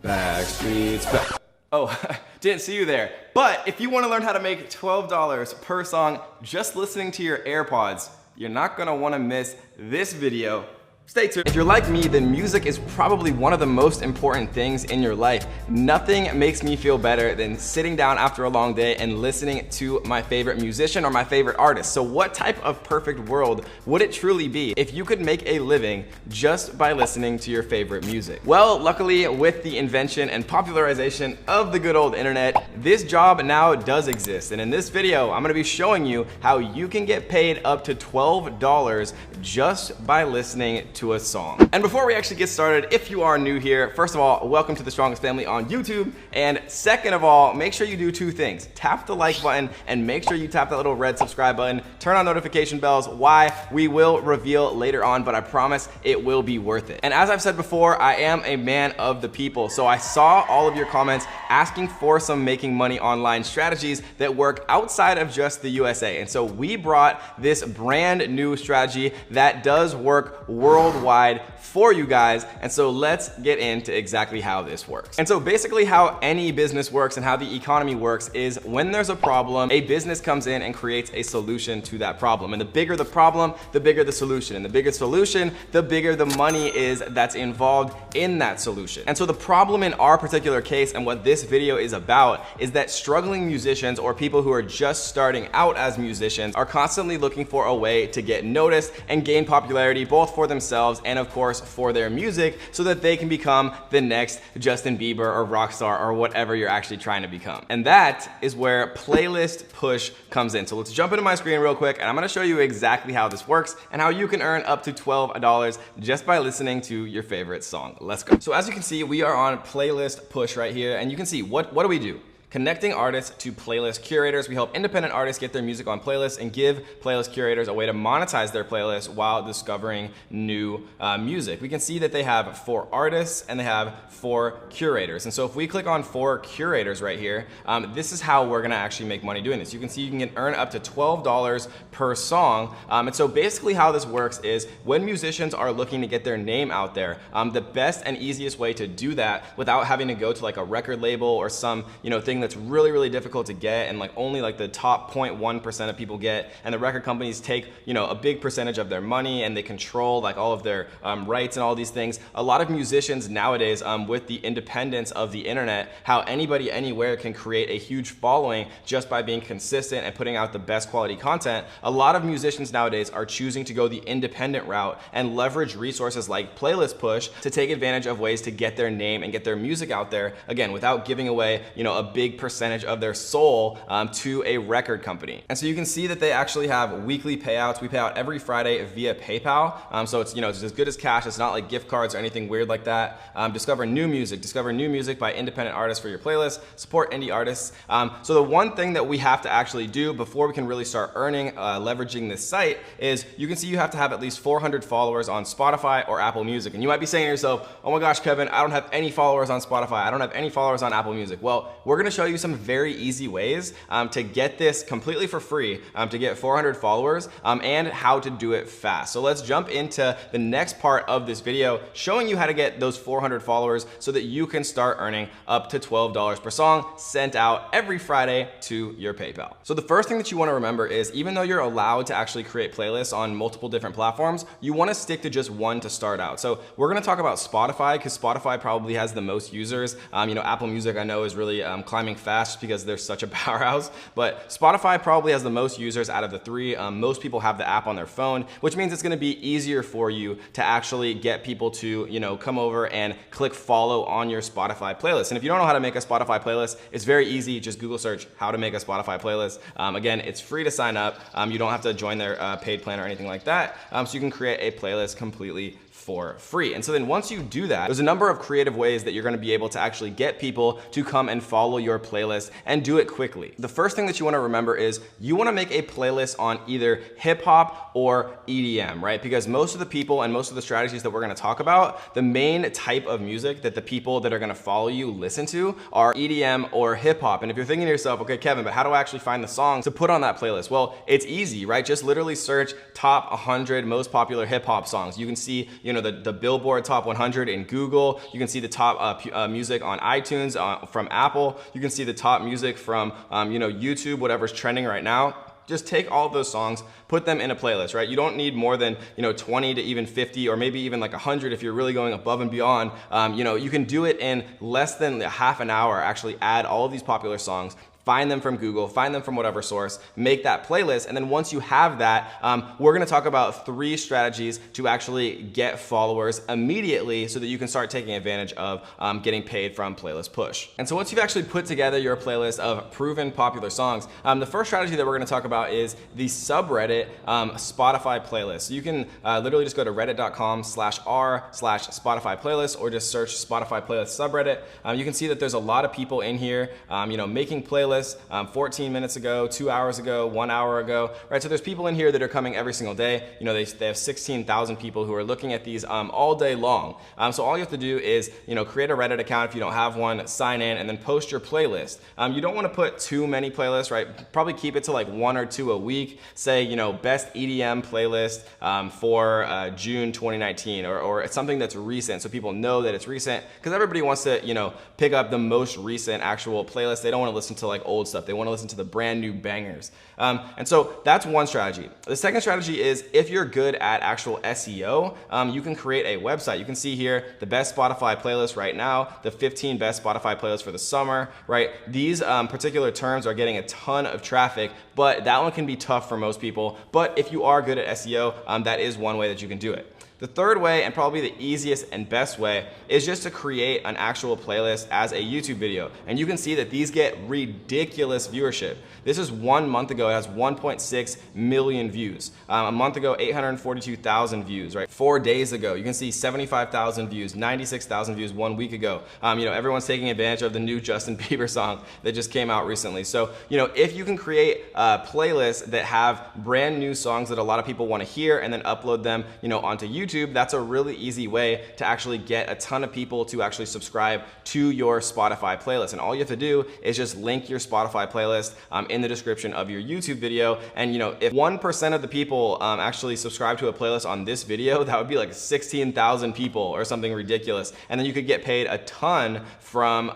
Backstreet's back. Oh, didn't see you there. But if you want to learn how to make $12 per song just listening to your AirPods, you're not gonna want to miss this video. Stay tuned. If you're like me, then music is probably one of the most important things in your life. Nothing makes me feel better than sitting down after a long day and listening to my favorite musician or my favorite artist. So what type of perfect world would it truly be if you could make a living just by listening to your favorite music? Well, luckily, with the invention and popularization of the good old internet, this job now does exist. And in this video, I'm gonna be showing you how you can get paid up to $12 just by listening to a song. And before we actually get started, if you are new here, first of all, welcome to the Strongest Family on YouTube. And second of all, make sure you do two things. Tap the like button and make sure you tap that little red subscribe button. Turn on notification bells. Why? We will reveal later on, but I promise it will be worth it. And as I've said before, I am a man of the people. So I saw all of your comments asking for some making money online strategies that work outside of just the USA. And so we brought this brand new strategy that does work worldwide for you guys. And so let's get into exactly how this works. And so basically how any business works and how the economy works is when there's a problem, a business comes in and creates a solution to that problem. And the bigger the problem, the bigger the solution. And the bigger solution, the bigger the money is that's involved in that solution. And so the problem in our particular case and what this video is about is that struggling musicians or people who are just starting out as musicians are constantly looking for a way to get noticed and gain popularity both for themselves and of course for their music so that they can become the next Justin Bieber or Rockstar or whatever you're actually trying to become. And that is where Playlist Push comes in. So let's jump into my screen real quick and I'm gonna show you exactly how this works and how you can earn up to $12 just by listening to your favorite song. Let's go. So as you can see, we are on Playlist Push right here and you can see what do we do? Connecting artists to playlist curators. We help independent artists get their music on playlists and give playlist curators a way to monetize their playlists while discovering new music. We can see that they have 4 artists and they have 4 curators. And so if we click on 4 curators right here, this is how we're gonna actually make money doing this. You can see you can earn up to $12 per song. And so basically how this works is when musicians are looking to get their name out there, the best and easiest way to do that without having to go to like a record label or some thing that's really difficult to get and like only like the top 0.1% of people get, and the record companies take a big percentage of their money and they control like all of their rights and all these things. A lot of musicians nowadays with the independence of the internet, how anybody anywhere can create a huge following just by being consistent and putting out the best quality content. A lot of musicians nowadays are choosing to go the independent route and leverage resources like Playlist Push to take advantage of ways to get their name and get their music out there, again, without giving away a big percentage of their soul to a record company. And so you can see that they actually have weekly payouts. We pay out every Friday via PayPal. So it's it's as good as cash. It's not like gift cards or anything weird like that. Discover new music by independent artists for your playlist. Support indie artists. So the one thing that we have to actually do before we can really start earning leveraging this site is you can see you have to have at least 400 followers on Spotify or Apple Music. And you might be saying to yourself, oh my gosh, Kevin, I don't have any followers on Spotify. I don't have any followers on Apple Music. Well, we're gonna show you some very easy ways to get this completely for free, to get 400 followers and how to do it fast. So let's jump into the next part of this video showing you how to get those 400 followers so that you can start earning up to $12 per song sent out every Friday to your PayPal. So the first thing that you want to remember is even though you're allowed to actually create playlists on multiple different platforms, you want to stick to just one to start out. So we're going to talk about Spotify because Spotify probably has the most users. Apple Music I know is really climbing fast because they're such a powerhouse, but Spotify probably has the most users out of the 3. Most people have the app on their phone, which means it's going to be easier for you to actually get people to come over and click follow on your Spotify playlist. And if you don't know how to make a Spotify playlist, it's very easy. Just Google search how to make a Spotify playlist. Again, it's free to sign up. You don't have to join their paid plan or anything like that. So you can create a playlist completely for free. And so then once you do that, there's a number of creative ways that you're gonna be able to actually get people to come and follow your playlist and do it quickly. The first thing that you wanna remember is you wanna make a playlist on either hip hop or EDM, right? Because most of the people and most of the strategies that we're gonna talk about, the main type of music that the people that are gonna follow you listen to are EDM or hip hop. And if you're thinking to yourself, okay, Kevin, but how do I actually find the songs to put on that playlist? Well, it's easy, right? Just literally search top 100 most popular hip hop songs. You can see, you know, the Billboard Top 100 in Google. You can see the top music on iTunes from Apple. You can see the top music from you know, YouTube, whatever's trending right now. Just take all of those songs, put them in a playlist, right? You don't need more than, you know, 20 to even 50 or maybe even like 100 if you're really going above and beyond. You know, you can do it in less than half an hour, actually add all of these popular songs, find them from Google, find them from whatever source, make that playlist, and then once you have that, we're gonna talk about 3 strategies to actually get followers immediately so that you can start taking advantage of getting paid from Playlist Push. And so once you've actually put together your playlist of proven popular songs, the first strategy that we're gonna talk about is the subreddit Spotify playlist. So you can literally just go to reddit.com/r/Spotify playlist or just search Spotify playlist subreddit. You can see that there's a lot of people in here, you know, making playlists 14 minutes ago, 2 hours ago, 1 hour ago, right? So there's people in here that are coming every single day. You know, they have 16,000 people who are looking at these all day long. So all you have to do is, you know, create a Reddit account if you don't have one, sign in, and then post your playlist. You don't want to put too many playlists, right? Probably keep it to like 1 or 2 a week. Say, you know, best EDM playlist for June 2019, or something that's recent so people know that it's recent, because everybody wants to, you know, pick up the most recent actual playlist. They don't want to listen to like old stuff. They want to listen to the brand new bangers. And so that's one strategy. The second strategy is, if you're good at actual SEO, you can create a website. You can see here the best Spotify playlist right now, the 15 best Spotify playlists for the summer, right? These particular terms are getting a ton of traffic, but that one can be tough for most people. But if you are good at SEO, that is one way that you can do it. The third way, and probably the easiest and best way, is just to create an actual playlist as a YouTube video. And you can see that these get ridiculous viewership. This is 1 month ago, it has 1.6 million views. A month ago, 842,000 views, right? 4 days ago, you can see 75,000 views, 96,000 views 1 week ago. You know, everyone's taking advantage of the new Justin Bieber song that just came out recently. So, you know, if you can create playlists that have brand new songs that a lot of people want to hear and then upload them, you know, onto YouTube, that's a really easy way to actually get a ton of people to actually subscribe to your Spotify playlist. And all you have to do is just link your Spotify playlist in the description of your YouTube video. And you know, if 1% of the people actually subscribe to a playlist on this video, that would be like 16,000 people or something ridiculous. And then you could get paid a ton from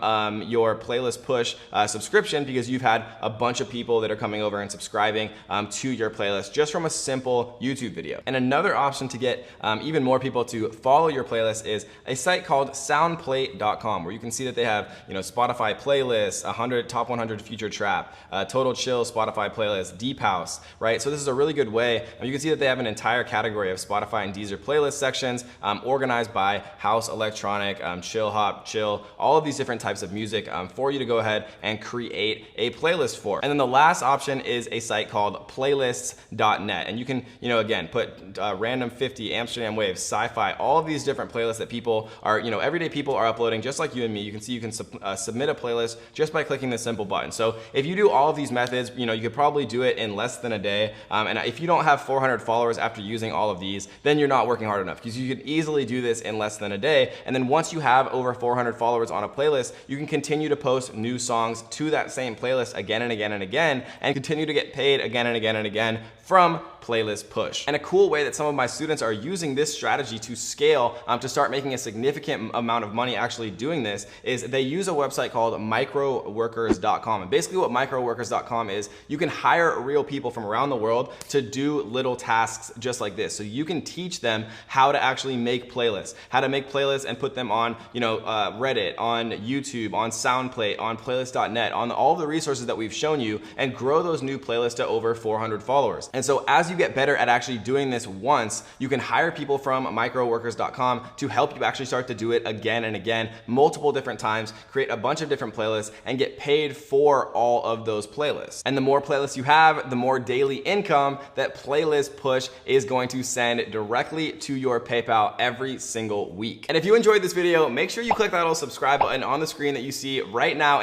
your Playlist Push subscription, because you've had a bunch of people that are coming over and subscribing to your playlist just from a simple YouTube video. And another option to get even more people to follow your playlist is a site called soundplate.com, where you can see that they have, you know, Spotify playlists, 100 top 100 future trap, total chill Spotify playlist, deep house, right? So this is a really good way. You can see that they have an entire category of Spotify and Deezer playlist sections organized by house, electronic, chill hop, chill, all of these different types of music for you to go ahead and create a playlist for. And then the last option is a site called playlists.net, and you can, you know, again, put random 50, Amsterdam Waves, sci-fi, all of these different playlists that people are, you know, everyday people are uploading, just like you and me. You can see you can submit a playlist just by clicking this simple button. So if you do all of these methods, you know, you could probably do it in less than a day. And if you don't have 400 followers after using all of these, then you're not working hard enough, because you could easily do this in less than a day. And then once you have over 400 followers on a playlist, you can continue to post new songs to that same playlist again and again and again, and continue to get paid again and again and again from Playlist Push. And a cool way that some of my students are using this strategy to scale, to start making a significant amount of money actually doing this, is they use a website called microworkers.com. And basically what microworkers.com is, you can hire real people from around the world to do little tasks just like this. So you can teach them how to actually make playlists, how to make playlists and put them on, you know, Reddit, on YouTube, on SoundPlate, on playlist.net, on all the resources that we've shown you, and grow those new playlists to over 400 followers. And so as you get better at actually doing this once, you can hire people from microworkers.com to help you actually start to do it again and again, multiple different times, create a bunch of different playlists, and get paid for all of those playlists. And the more playlists you have, the more daily income that Playlist Push is going to send directly to your PayPal every single week. And if you enjoyed this video, make sure you click that little subscribe button on the screen that you see right now.